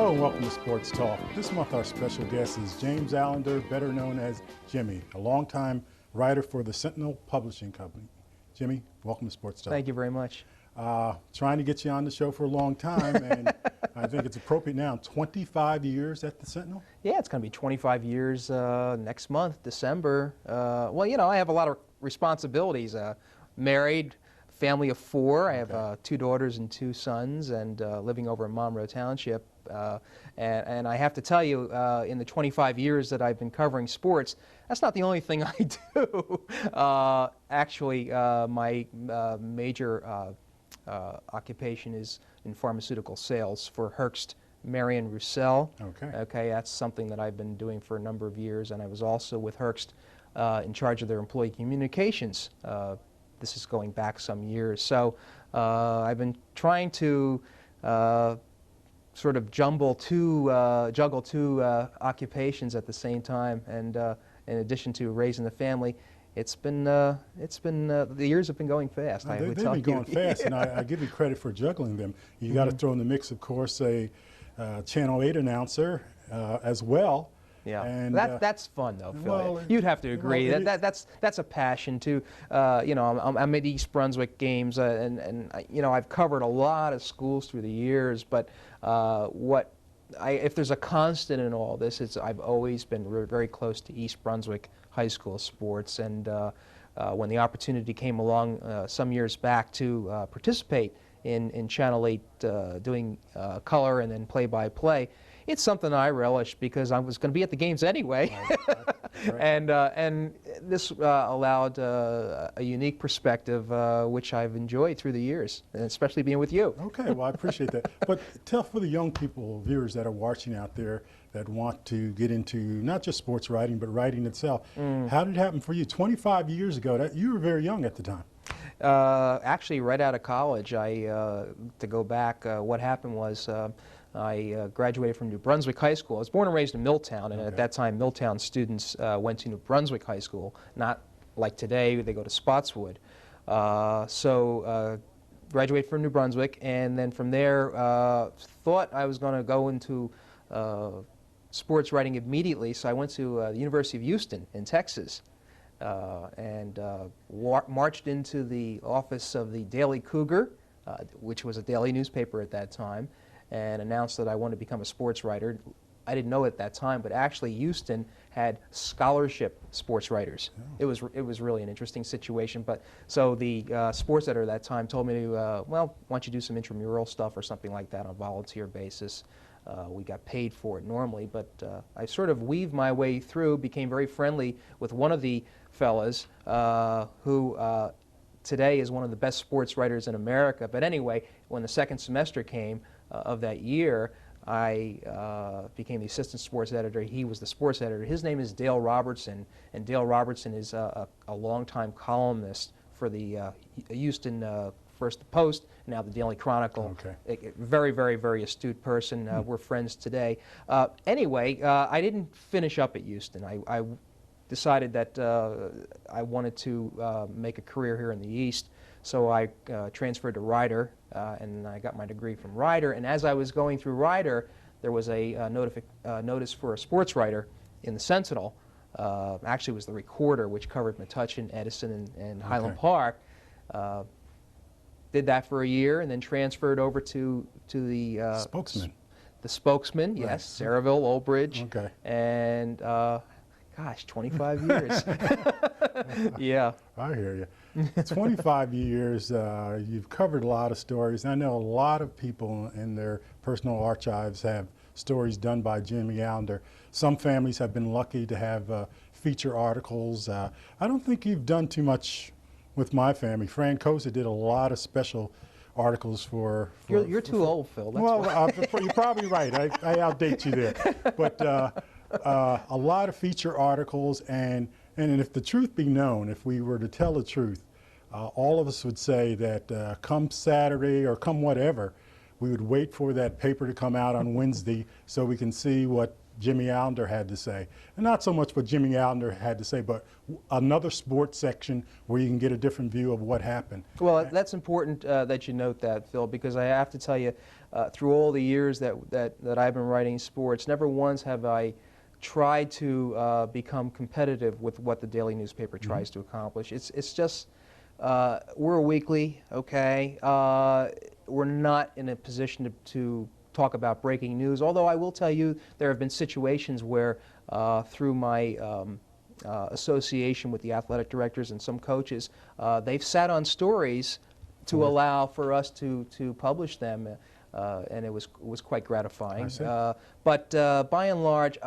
Hello and welcome to Sports Talk. This month our special guest is James Allinder, better known as Jimmy, a longtime writer for the Sentinel Publishing Company. Jimmy, welcome to Sports Talk. Thank you very much. Trying to get you on the show for a long time, and I think it's appropriate now. 25 years at the Sentinel? Yeah, it's going to be 25 years next month, December. Well, you know, I have a lot of responsibilities. Married, family of 4. I have 2 daughters and 2 sons, and living over in Monroe Township. And I have to tell you, in the 25 years that I've been covering sports, that's not the only thing I do. Actually, my major occupation is in pharmaceutical sales for Herbst, Marion Roussel. Okay, that's something that I've been doing for a number of years, and I was also with Herbst in charge of their employee communications. This is going back some years. So I've been trying to sort of juggle 2 occupations at the same time, and in addition to raising the family, the years have been going fast. They've been going fast, and I give you credit for juggling them. You got to throw in the mix, of course, a Channel 8 announcer as well. Yeah, and that's fun though, Phil. Well, you'd have to agree that's a passion too. You know, I'm at East Brunswick games, and you know, I've covered a lot of schools through the years. But if there's a constant in all this, I've always been very close to East Brunswick high school sports. And when the opportunity came along some years back to participate in Channel 8 doing color and then play-by-play, it's something I relished because I was going to be at the games anyway. Right. And this allowed a unique perspective, which I've enjoyed through the years, and especially being with you. Okay, well, I appreciate that. But tell for the young people, viewers that are watching out there that want to get into not just sports writing, but writing itself. How did it happen for you? 25 years ago, you were very young at the time. Actually, right out of college, to go back, what happened was I graduated from New Brunswick High School. I was born and raised in Milltown, and at that time, Milltown students went to New Brunswick High School, not like today, they go to Spotswood. So graduated from New Brunswick, and then from there, thought I was going to go into sports writing immediately, so I went to the University of Houston in Texas. And marched into the office of the Daily Cougar, which was a daily newspaper at that time, and announced that I wanted to become a sports writer. I didn't know at that time, but actually Houston had scholarship sports writers. It was really an interesting situation. But so the sports editor at that time told me to, well, why don't you do some intramural stuff or something like that on a volunteer basis. We got paid for it normally, but I sort of weaved my way through, became very friendly with one of the fellas who today is one of the best sports writers in America. But anyway, when the second semester came of that year, I became the assistant sports editor. He was the sports editor. His name is Dale Robertson, and Dale Robertson is a longtime columnist for the Houston first the Post, now the Daily Chronicle. Okay. Very, very, very astute person. We're friends today. Anyway, I didn't finish up at Houston. I decided that I wanted to make a career here in the East, so I transferred to Rider, and I got my degree from Rider. And as I was going through Rider, there was a notice for a sports writer in the Sentinel. Actually, it was the Recorder, which covered Metuchen, Edison, and Highland Park. Did that for a year, and then transferred over to the Spokesman. The Spokesman, right. Yes, Saraville, Old Bridge. Okay. And gosh, 25 years. Yeah. I hear you. 25 years, you've covered a lot of stories. I know a lot of people in their personal archives have stories done by Jimmy Allinder. Some families have been lucky to have feature articles. I don't think you've done too much with my family. Fran Cosa did a lot of special articles for you're too old, Phil. That's well, you're probably right. I outdate you there. But a lot of feature articles, and if the truth be known, if we were to tell the truth, all of us would say that come Saturday or come whatever, we would wait for that paper to come out on Wednesday so we can see what Jimmy Allinder had to say. And not so much what Jimmy Allinder had to say, but another sports section where you can get a different view of what happened. Well, that's important that you note that, Phil, because I have to tell you, through all the years that I've been writing sports, never once have I tried to become competitive with what the daily newspaper tries to accomplish. It's just, we're a weekly, okay? We're not in a position to talk about breaking news, although I will tell you there have been situations where through my association with the athletic directors and some coaches, they've sat on stories to allow for us to publish them, and it was quite gratifying. But by and large,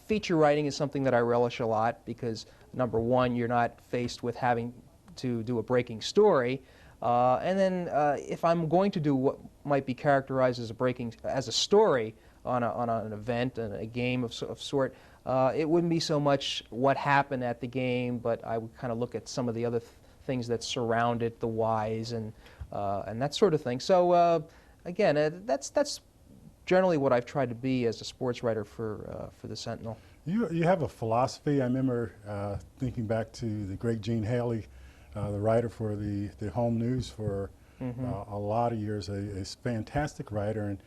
feature writing is something that I relish a lot because, number one, you're not faced with having to do a breaking story. And then if I'm going to do what might be characterized as a story on an event and a game of sort, it wouldn't be so much what happened at the game, but I would kind of look at some of the other things that surround it, the whys and that sort of thing. So again, that's generally what I've tried to be as a sports writer for the Sentinel. You have a philosophy. I remember thinking back to the great Gene Haley, the writer for the home news for a lot of years, a fantastic writer. And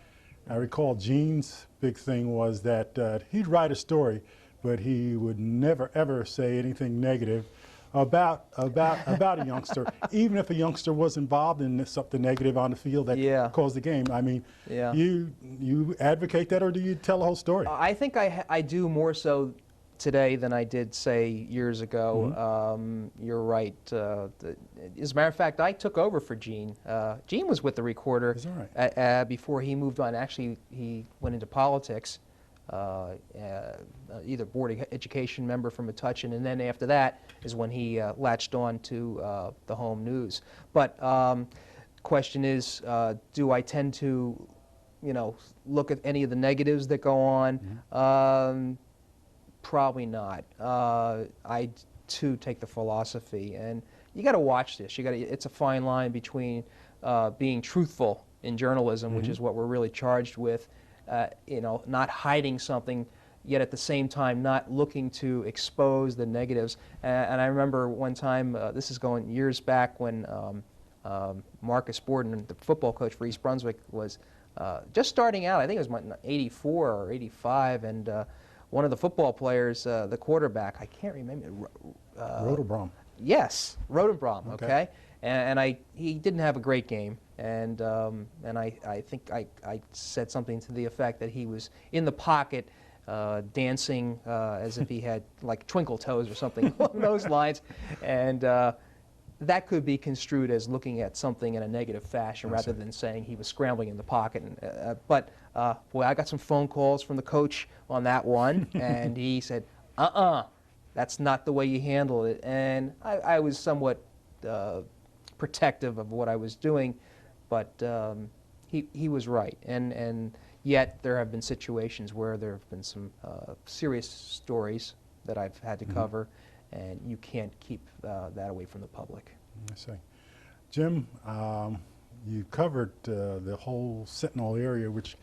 I recall Gene's big thing was that he'd write a story, but he would never ever say anything negative about a youngster, even if a youngster was involved in something negative on the field that caused the game. I mean, you advocate that, or do you tell the whole story? I think I do more so today than I did, say, years ago. You're right. As a matter of fact, I took over for Gene. Gene was with the Recorder before he moved on. Actually, he went into politics, either board of education member from Metuchen, and then after that is when he latched on to the home news. But question is, do I tend to, look at any of the negatives that go on? Probably not. I too take the philosophy, and you got to watch this. It's a fine line between being truthful in journalism, which is what we're really charged with, not hiding something, yet at the same time not looking to expose the negatives. And I remember one time, this is going years back, when Marcus Borden, the football coach for East Brunswick, was just starting out. I think it was 84 or 85, and one of the football players, the quarterback, I can't remember. Rodenbaum. Yes, Rodenbaum. Okay, and he didn't have a great game, and I think I said something to the effect that he was in the pocket, dancing as if he had like twinkle toes or something along those lines, and that could be construed as looking at something in a negative fashion rather than saying he was scrambling in the pocket. And, but boy, I got some phone calls from the coach on that one, and he said, that's not the way you handle it. And I was somewhat protective of what I was doing, but he was right. And yet there have been situations where there have been some serious stories that I've had to cover, and you can't keep that away from the public. I see. Jim, you covered the whole Sentinel area, which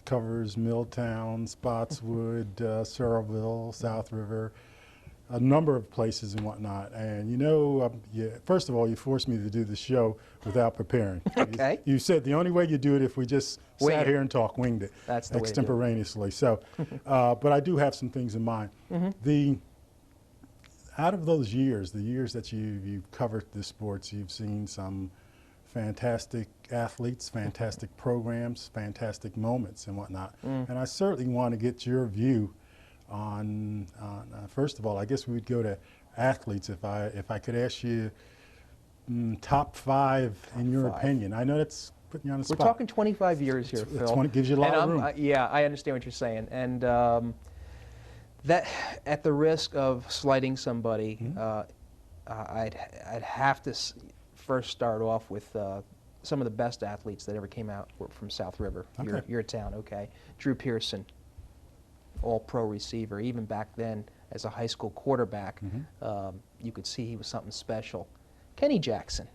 covers Milltown, Spotswood, Searleville, South River, a number of places and whatnot. And first of all, you forced me to do the show without preparing. Okay. You said the only way you do it if we just sat here and winged it. That's the way to do it. Extemporaneously. So, but I do have some things in mind. Out of those years, the years that you've covered the sports, you've seen some fantastic athletes, fantastic programs, fantastic moments and whatnot. And I certainly want to get your view on first of all, I guess we would go to athletes. If I could ask you top 5 in your opinion. I know that's putting you on the spot. We're talking 25 years here, Phil. It gives you a lot of room. Yeah, I understand what you're saying. And that, at the risk of slighting somebody, I'd have to first start off with some of the best athletes that ever came out from South River, your town, okay? Drew Pearson, all-pro receiver. Even back then, as a high school quarterback, you could see he was something special. Kenny Jackson,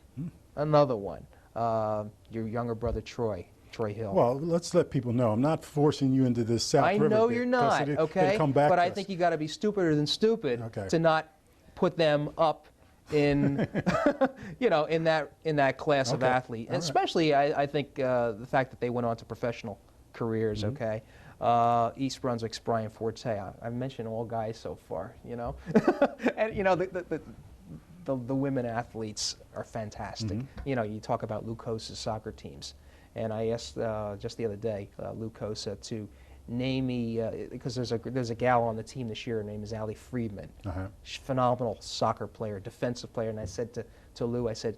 another one. Your younger brother, Troy Troy Hill. Well, let's let people know. I'm not forcing you into this South River. I know bit, you're not, okay? It'll come back but to I us. think you got to be stupider than stupid Okay. to not put them up in, in that class of Okay. athlete. All And right. especially, I think the fact that they went on to professional careers. Mm-hmm. Okay. East Brunswick's Brian Forte. I've mentioned all guys so far. And the women athletes are fantastic. Mm-hmm. You talk about Lucosa's soccer teams, and I asked just the other day Lucosa to name me because there's a gal on the team this year. Her name is Allie Friedman. She's a phenomenal soccer player, defensive player. And I said to Lou, I said,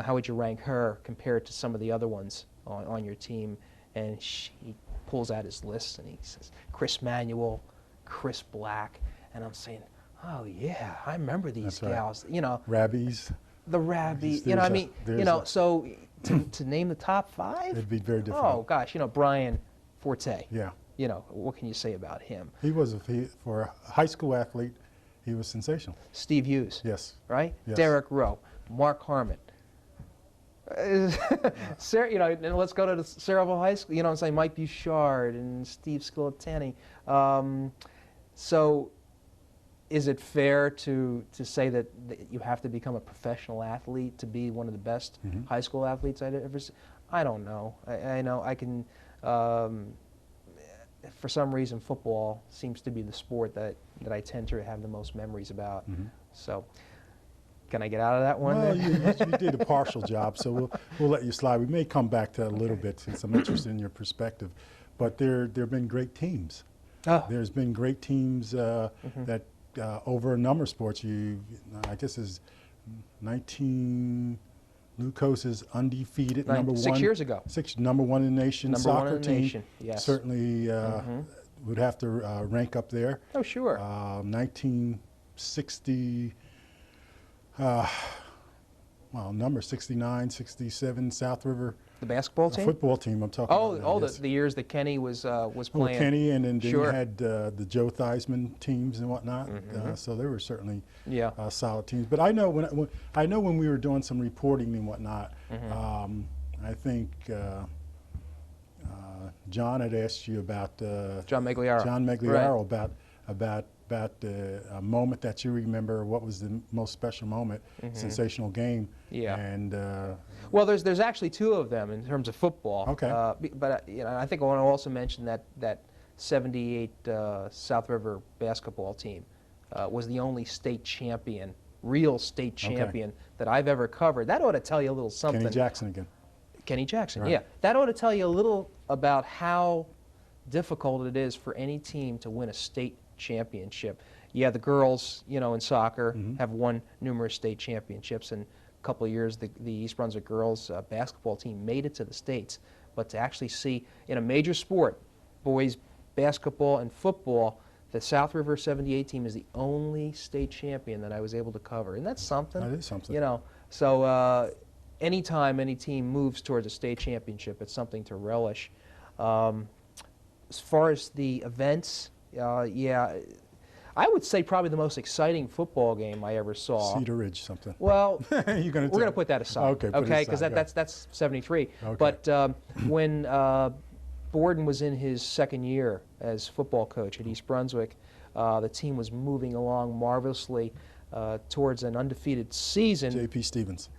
how would you rank her compared to some of the other ones on your team? And he pulls out his list and he says Chris Manuel, Chris Black, and I'm saying, oh yeah, I remember these gals. Rabbies. The Rabbi. So to name the top 5, it'd be very difficult. Oh gosh, Brian Forte. Yeah. What can you say about him? He was for a high school athlete. He was sensational. Steve Hughes. Yes. Right. Yes. Derek Rowe, Mark Harmon. And let's go to the Cerebral High School. I'm saying Mike Bouchard and Steve Scolatani. So, is it fair to say that you have to become a professional athlete to be one of the best high school athletes I'd ever seen? I don't know. I know I can. For some reason, football seems to be the sport that I tend to have the most memories about. So, can I get out of that one? Well, you did a partial job, so we'll let you slide. We may come back to that a little bit since I'm interested in your perspective. But there have been great teams. Oh. There's been great teams that over a number of sports. I guess is 19. Lucos is undefeated, number 1. 6 years ago. Number 1 in the nation. Number soccer 1 in the team. nation. Yes. Certainly would have to rank up there. Oh, sure. 1960. Number 69, 67, South River. The basketball team? Football team I'm talking about. Oh, yes. the years that Kenny was playing. Well, Kenny, and then Sure. you had the Joe Theismann teams and whatnot. So there were certainly solid teams. But I know when we were doing some reporting and whatnot, I think John had asked you about John Magliaro. Right. about a moment that you remember. What was the most special moment, sensational game? Yeah. And well, there's actually 2 of them in terms of football. Okay. But I think I want to also mention that 78 South River basketball team was the only state champion, real state champion that I've ever covered. That ought to tell you a little something. Kenny Jackson again. Kenny Jackson, Right. yeah. That ought to tell you a little about how difficult it is for any team to win a state championship. Yeah, the girls, in soccer have won numerous state championships. And a couple of years, the East Brunswick girls basketball team made it to the States. But to actually see in a major sport, boys basketball and football, the South River 78 team is the only state champion that I was able to cover. And that's something. That is something. So anytime any team moves towards a state championship, it's something to relish. As far as the events, I would say probably the most exciting football game I ever saw. Cedar Ridge, something. Well, we're going to put that aside. Okay, because that's 73. Okay. But when Borden was in his second year as football coach at East Brunswick, the team was moving along marvelously towards an undefeated season. J.P. Stevens.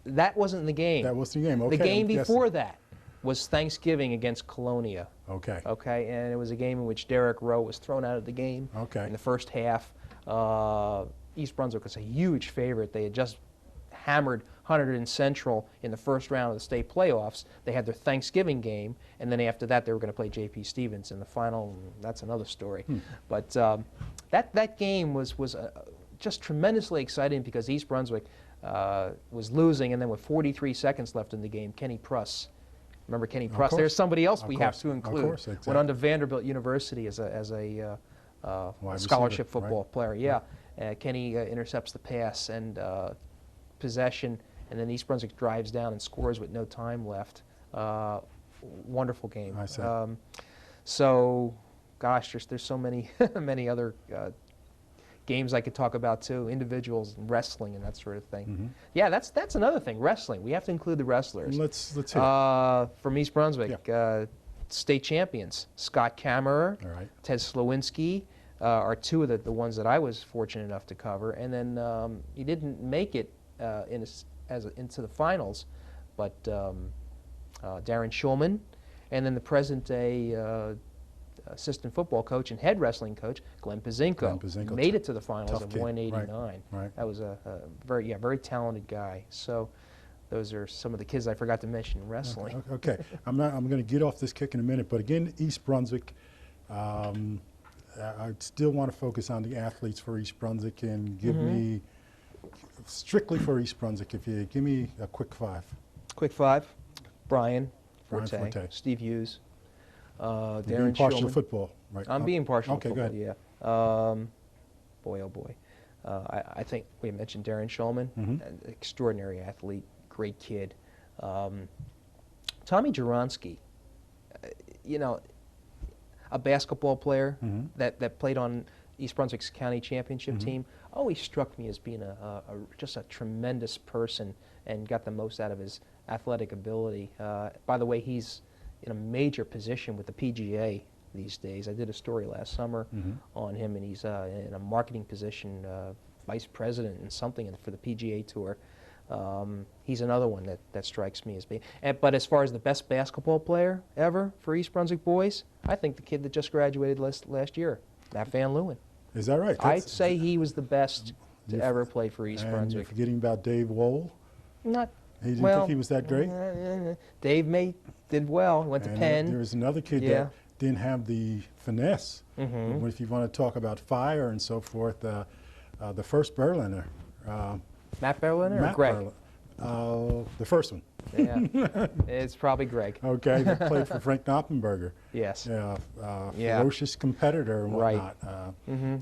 That wasn't the game. That was the game. Okay. The game before that was Thanksgiving against Colonia. Okay. Okay, and it was a game in which Derek Rowe was thrown out of the game. Okay. In the first half. East Brunswick was a huge favorite. They had just hammered Hunterdon Central in the first round of the state playoffs. They had their Thanksgiving game, and then after that they were going to play J.P. Stevens in the final. That's another story. But that game was just tremendously exciting because East Brunswick was losing, and then with 43 seconds left in the game, Kenny Pruss. Remember Kenny Pruss? There's somebody else we have to include. Of course, exactly. Went on to Vanderbilt University as a scholarship football player. Yeah, Kenny intercepts the pass and possession, and then East Brunswick drives down and scores with no time left. Wonderful game. I see. So, gosh, there's so many many other games I could talk about too, individuals, and wrestling, and that sort of thing. Mm-hmm. Yeah, that's another thing. Wrestling. We have to include the wrestlers. Let's hear it. From East Brunswick, state champions Scott Kammerer, All right. Ted Slowinski are two of the ones that I was fortunate enough to cover. And then he didn't make it into the finals, but Darren Schulman, and then the present-day assistant football coach and head wrestling coach, Glenn Pazinko, made it to the finals of 189. Right. That was a very talented guy. So those are some of the kids I forgot to mention in wrestling. Okay. I'm going to get off this kick in a minute, but again, East Brunswick. I still want to focus on the athletes for East Brunswick and give me strictly for East Brunswick. If you give me a quick five. Quick five: Brian Forte. Forte, Steve Hughes, You're Darren being partial Schulman. to football, right? I'm being partial Okay, to go football. ahead. Yeah. Boy, oh boy. I think we mentioned Darren Schulman, an extraordinary athlete, great kid. Tommy Jaronski, a basketball player that played on East Brunswick's county championship team, always struck me as being just a tremendous person and got the most out of his athletic ability. By the way, he's in a major position with the PGA these days. I did a story last summer on him, and he's in a marketing position, vice president and something for the PGA Tour. He's another one that strikes me as being. But as far as the best basketball player ever for East Brunswick boys, I think the kid that just graduated last year, Matt Van Leeuwen. Is that right? I'd say he was the best to ever play for East And Brunswick. you're forgetting about Dave Wohl. Not He didn't think he was that great. Dave May did well. Went to And Penn. there was another kid that didn't have the finesse. If you want to talk about fire and so forth, the first Berliner. Matt Berliner or Matt Greg? The first one. Yeah, it's probably Greg. Okay, that played for Frank Knoppenberger. Yes. Ferocious competitor and Right. whatnot.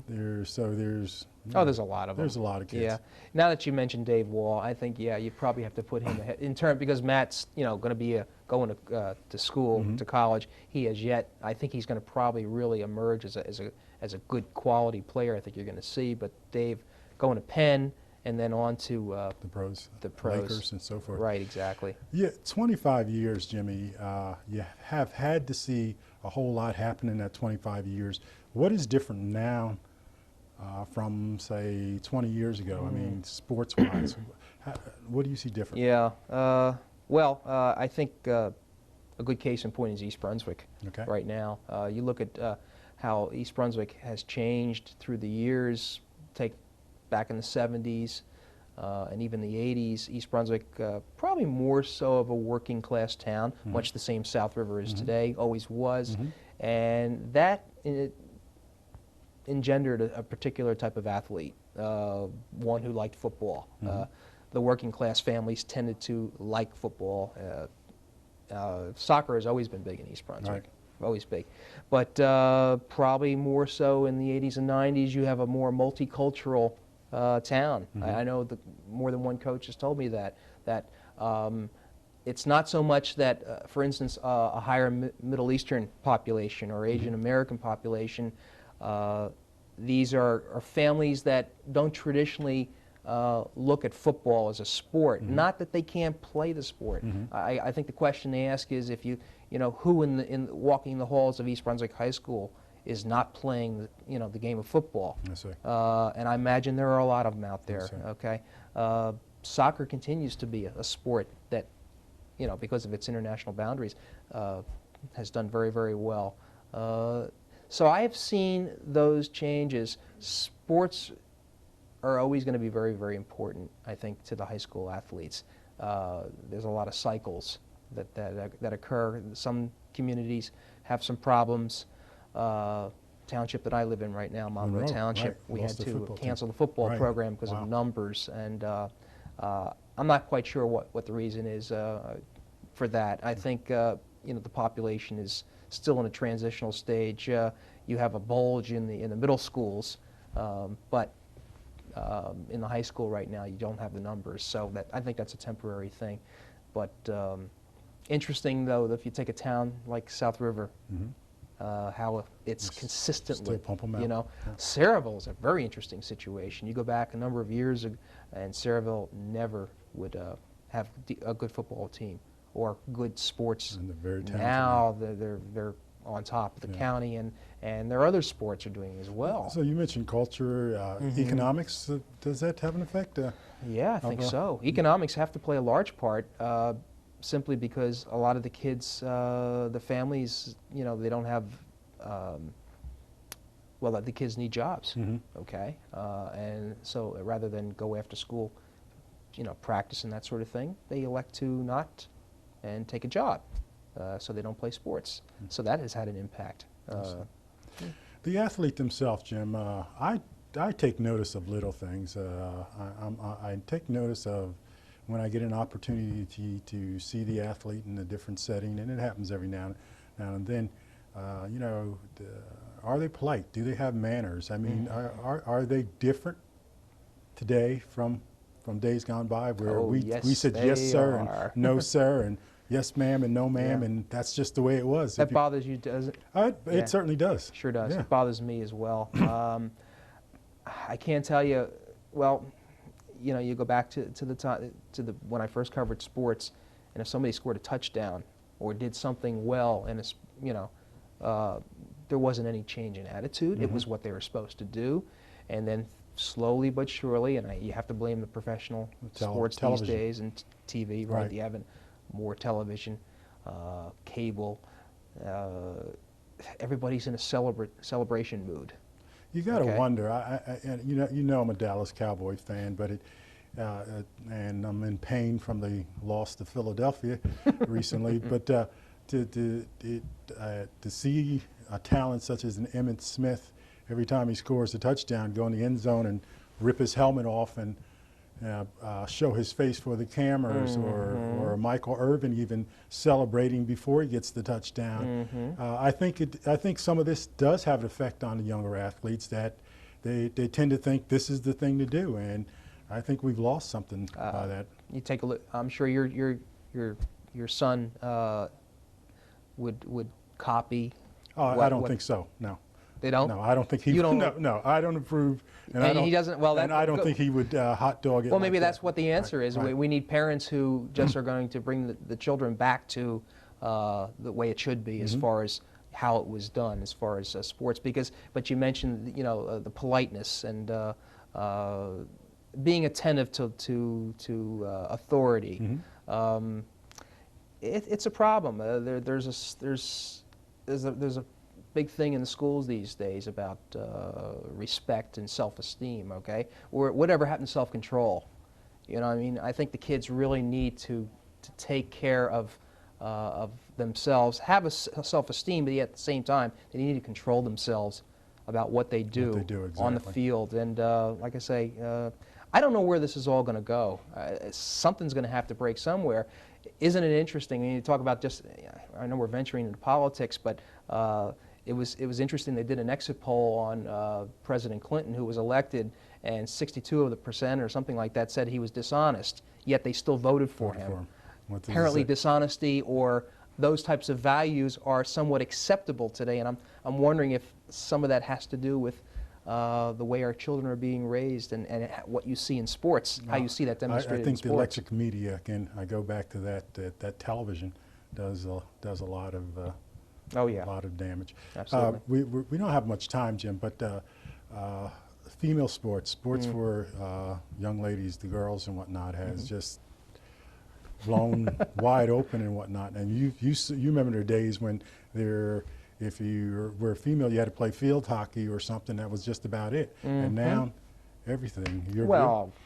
There's There's a lot of them. There's a lot of kids. Yeah. Now that you mentioned Dave Wall, I think you probably have to put him ahead in terms because Matt's going to be going to school to college. He has yet. I think he's going to probably really emerge as a good quality player. I think you're going to see. But Dave going to Penn and then on to the pros, Lakers and so forth. Right. Exactly. Yeah, 25 years, Jimmy. You have had to see a whole lot happen in that 25 years. What is different now from, say, 20 years ago? I mean, sports-wise, what do you see different? Yeah. I think a good case in point is East Brunswick right now. You look at how East Brunswick has changed through the years. Take back in the 70s and even the 80s, East Brunswick probably more so of a working class town, much the same South River is today, always was. And that engendered a particular type of athlete, one who liked football. The working class families tended to like football. Soccer has always been big in East Brunswick, always big. But probably more so in the 80s and 90s, you have a more multicultural town. I know more than one coach has told me that it's not so much that, for instance, a higher Middle Eastern population or Asian American population. These are families that don't traditionally look at football as a sport. Not that they can't play the sport. I think the question they ask is if who in walking the halls of East Brunswick High School is not playing the game of football. Yes, sir. And I imagine there are a lot of them out there. Yes, sir. Okay, soccer continues to be a sport that because of its international boundaries has done very, very well. So I have seen those changes. Sports are always going to be very, very important, I think, to the high school athletes. There's a lot of cycles that occur. Some communities have some problems. Township that I live in right now, Monroe Township, we had to cancel the football program because of numbers, and I'm not quite sure what the reason is for that. I think the population is still in a transitional stage. You have a bulge in the middle schools, but in the high school right now, you don't have the numbers. So I think that's a temporary thing. But interesting though, if you take a town like South River, how it's consistently, still pump 'em out. you know. Yeah. Saraville is a very interesting situation. You go back a number of years, and Saraville never would have a good football team or good sports. And they're very talented Now they're on top of the Yeah. county, and their other sports are doing as well. So you mentioned culture, economics. Does that have an effect? Yeah, I think so. Economics have to play a large part, simply because a lot of the kids, the families, you know, they don't have, well, the kids need jobs, okay? And so rather than go after school, you know, practice and that sort of thing, they elect to not and take a job, so they don't play sports. So that has had an impact. The athlete themselves, Jim, I take notice of little things. I take notice of when I get an opportunity to see the athlete in a different setting, and it happens every now and then. You know, are they polite? Do they have manners? I mean, are they different today from days gone by where we said yes sir and no sir and yes ma'am and no ma'am, and that's just the way it was? That bothers you, does it? It certainly does. Sure does. Yeah. It bothers me as well. I can't tell you. Well, you know, you go back to the time when I first covered sports, and if somebody scored a touchdown or did something well, and it's, you know, there wasn't any change in attitude. It was what they were supposed to do, and then slowly but surely, and you have to blame the professional sports these days and TV, right? You have more television, cable. Everybody's in a celebration mood. You got to wonder. And you know, I'm a Dallas Cowboy fan, but and I'm in pain from the loss to Philadelphia recently. But to see a talent such as an Emmitt Smith, every time he scores a touchdown, go in the end zone and rip his helmet off and show his face for the cameras, or Michael Irvin even celebrating before he gets the touchdown. I think some of this does have an effect on the younger athletes, that they tend to think this is the thing to do, and I think we've lost something by that. You take a look. I'm sure your son would copy. I don't think so. No. They don't? No, I don't think he would. No, I don't approve. And he doesn't, well, and I don't think he would hot dog it. Well, maybe like that's what the answer is. Right. We need parents who just are going to bring the children back to the way it should be, as far as how it was done, as far as sports. But you mentioned, you know, the politeness and being attentive to authority. It's a problem. There's a big thing in the schools these days about respect and self-esteem, okay? Or whatever happened to self-control. You know what I mean? I think the kids really need to take care of themselves, have a self-esteem, but yet at the same time, they need to control themselves about what they do, exactly. on the field. And like I say, I don't know where this is all going to go. Something's going to have to break somewhere. Isn't it interesting? I mean, you talk about just, I know we're venturing into politics, but it was interesting. They did an exit poll on President Clinton, who was elected, and 62% or something like that said he was dishonest, yet they still voted for him. Apparently dishonesty or those types of values are somewhat acceptable today, and I'm wondering if some of that has to do with the way our children are being raised and what you see in sports, how you see that demonstrated in sports. I think the electric media, again, I go back to that television does a lot of a lot of damage. Absolutely. We don't have much time, Jim, but female sports for young ladies, the girls and whatnot, has just blown wide open and whatnot. And you remember the days when if you were female, you had to play field hockey or something. That was just about it. And now, everything.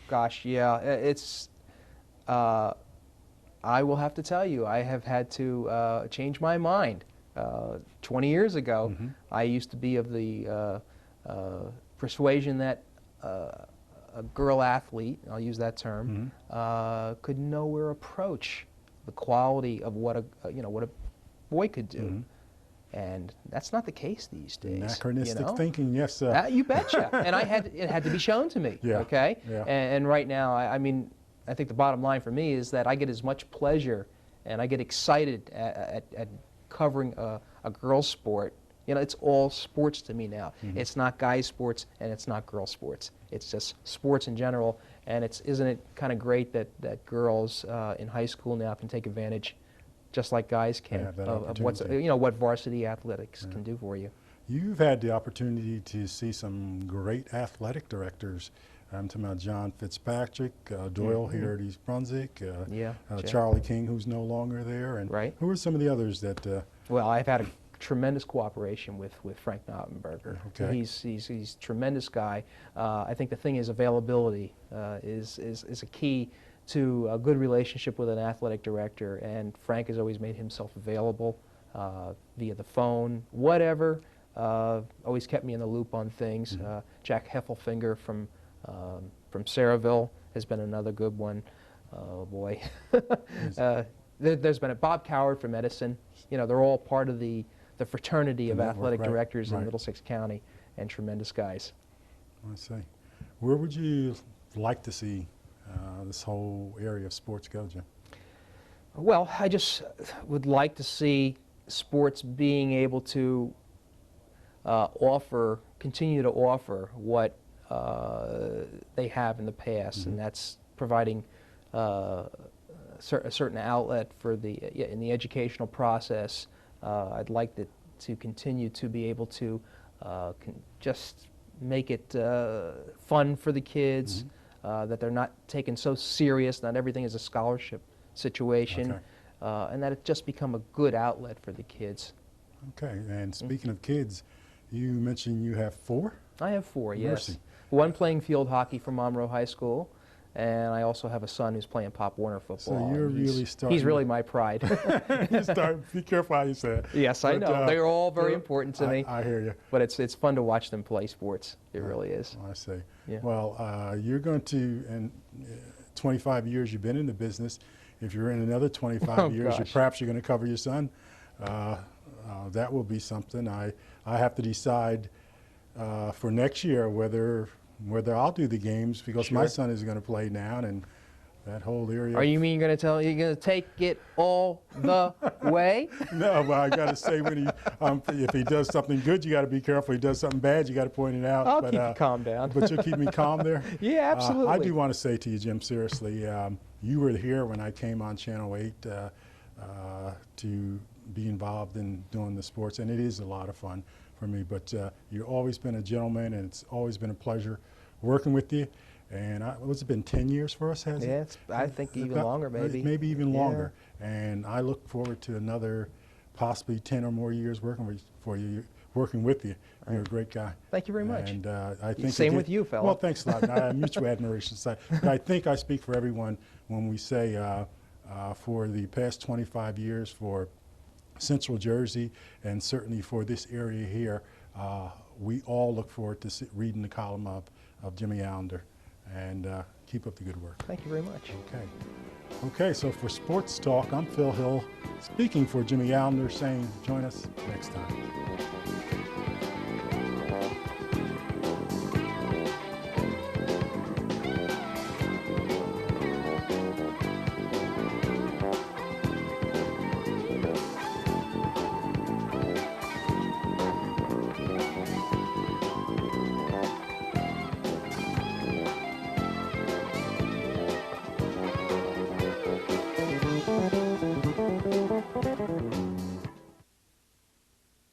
Gosh, yeah. It's. I will have to tell you, I have had to change my mind. 20 years ago, I used to be of the persuasion that a girl athlete, I'll use that term, could nowhere approach the quality of what a boy could do. And that's not the case these days. Anachronistic thinking, yes. You betcha. And it had to be shown to me. Okay. Yeah. And right now, I mean, I think the bottom line for me is that I get as much pleasure and I get excited at covering a girls' sport. You know, it's all sports to me now. It's not guys sports and it's not girl sports. It's just sports in general. And isn't it kind of great that girls in high school now can take advantage, just like guys can, of what varsity athletics can do for you. You've had the opportunity to see some great athletic directors. I'm talking about John Fitzpatrick, Doyle here at East Brunswick, Charlie King, who's no longer there, and who are some of the others that? Well, I've had a tremendous cooperation with Frank Knottenberger. Okay. He's a tremendous guy. I think the thing is availability is a key to a good relationship with an athletic director, and Frank has always made himself available via the phone, whatever. Always kept me in the loop on things. Jack Heffelfinger from Saraville has been another good one. Oh boy. There's been Bob Coward from Edison. You know, they're all part of the fraternity of athletic directors in Middlesex County, and tremendous guys. I see. Where would you like to see this whole area of sports go, Jim? Well, I just would like to see sports being able to continue to offer what they have in the past, and that's providing a certain outlet for in the educational process. I'd like to continue to be able to just make it fun for the kids, that they're not taken so serious, not everything is a scholarship situation, and that it just become a good outlet for the kids. Okay, and speaking of kids, you mentioned you have 4? I have 4, yes. Mercy. One playing field hockey from Monroe High School, and I also have a son who's playing Pop Warner football. So you're really starting. He's really my pride. Be careful how you say it. Yes, I know. They're all very important to me. I hear you. But it's fun to watch them play sports. It really is. I see. Yeah. Well, you're going to, in 25 years you've been in the business, if you're in another 25 years, perhaps you're going to cover your son. That will be something. I have to decide for next year whether I'll do the games, because my son is going to play now, and that whole area. Are you going to take it all the way? No, but I got to say, when if he does something good, you got to be careful. If he does something bad, you got to point it out. I'll keep you calm down. But you'll keep me calm there? Yeah, absolutely. I do want to say to you, Jim, seriously, you were here when I came on Channel 8 to be involved in doing the sports, and it is a lot of fun for me. But you've always been a gentleman, and it's always been a pleasure working with you. And what's it been, 10 years for us, has it? Yeah, I think even longer, maybe. Maybe even longer. And I look forward to another possibly 10 or more years working with you. You're a great guy. Thank you very much. And I think same with you, fella. Well, thanks a lot. Mutual admiration. But I think I speak for everyone when we say for the past 25 years for Central Jersey, and certainly for this area here, we all look forward to reading the column of Jimmy Allinder. And keep up the good work. Thank you very much. Okay, so for Sports Talk, I'm Phil Hill, speaking for Jimmy Allinder, saying join us next time.